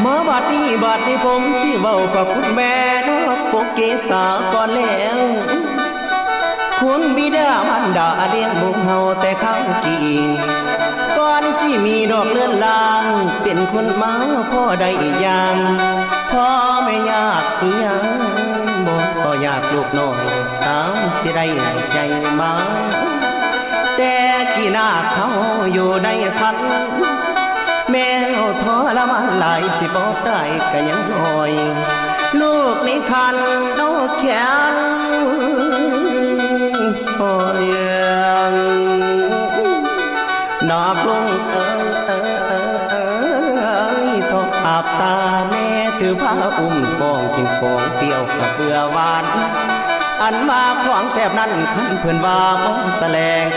มาบัดนี้ผมสิเว้ากับคุณแม่นอกปกเกษาก่อนแล้วคุณบิดามารดาเลี้ยงบุกเฮาแต่ข้างกิ่งก่อนสิมีดอกเลื่อนลางเป็นคนมาพ่อได้อีกอย่างพ่อไม่ยากอีหยังบ่พ่อยากลูกน้อยสาวสิได้ใจมาแต่กี่หน้าเขาอยู่ในคันแม่เอาทรมานหลายสิบ่ได้ก็ยังน้อยลูกในคันน้องแข็งโอ้ยนับลงทออาบตาแม่ถือผ้าอุ้มท้องกินของเปรี้ยวกับเบื่อหวานอันมาขวางแสบนั้นขันเพื่อนว่าบ่แสลง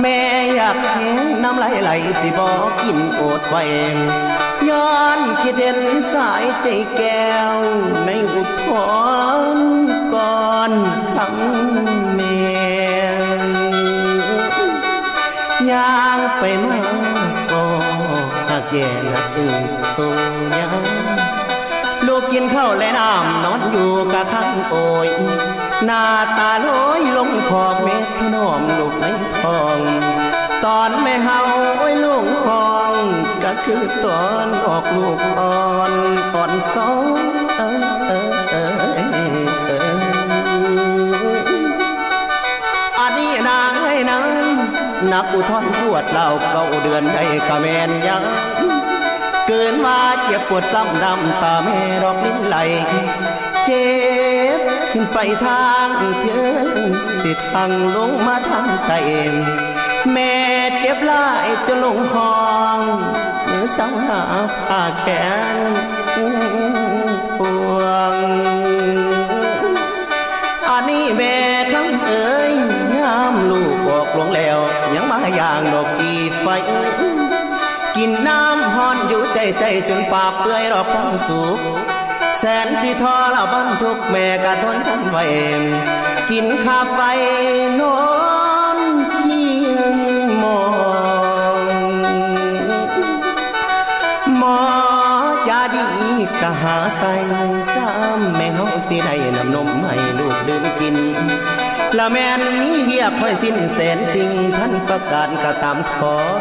แม่อยากเห็นน้ำไหลสิบอกกินโอดไว้ย้อนคิดเห็นสายใจแก้วในอุทธรก่อนคำแม่ย่างไปมาก็หักแย่นักอึ้งโซยังลูกกินข้าวและน้ำนอนอยู่กะข้างโอยหน้าตาลอยลงขอบเม็ดถนอมลูกในท้องตอนแม่เฮาโอ้ยลูกห้องก็คือตอนออกลูกอ่อนสองอันนี้นางให้นั้นนักอุทธรปวดเล่าเก่าเดือนได้กะแมนยังเกินมาเจ็บปวดซ้ำดำตาแม่ดอกลิ้นไหลเจ็บขึ้นไปทางเทิงสิทางลงมาทางใต้แม่เจ็บหลายจนลงห้องมือสาวหาผ้าแขนพวงอันนี้แม่คำเอ๋ยยามลูกบอกลงแล้วยังมาอย่างดอกกีไฟกินน้ำฮ้อนอยู่ใจจนปากเปื่อยรอบความสุขแสนที่ทรมานทุกแม่กะทนทนไว้กินข้าไฟนอนเคียงมองหมอยาดีกะหาใส่ซ้ำแม่เฮาสิได้น้ำนมให้ลูกดื่มกินละแม่นมีเวียกค่อยสิ้นแสนสิ่งท่านประกาศกะตามของ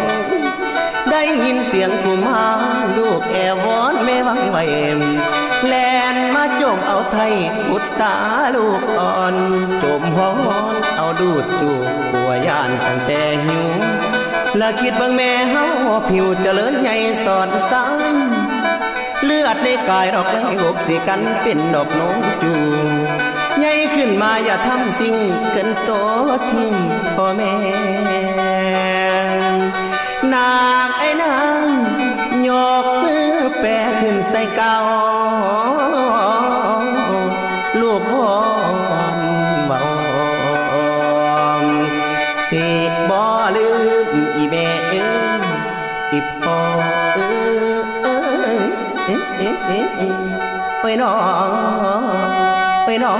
ได้ยินเสียงกุมารลูกแอวอนแม่วังไว้แลนมาจมเอาไทยอุดตาลูกอ่อนจมหอนเอาดูดจูบปัวย่านตั้งแต่หิวและคิดบางแม่เฮาผิวเจริญใหญ่สอดสังเลือดในกายดอกไม้อกสิกันเป็นดอกน้องจูใหญ่ขึ้นมาอย่าทำสิ่งเกินโตทิ้งพ่อแม่นางไอ้นางยกมือแปะขึ้นใส่เก่าลูกพ่อเบาสิบ่ลืมอีแม่อีพ่อไปน้องไปน้อง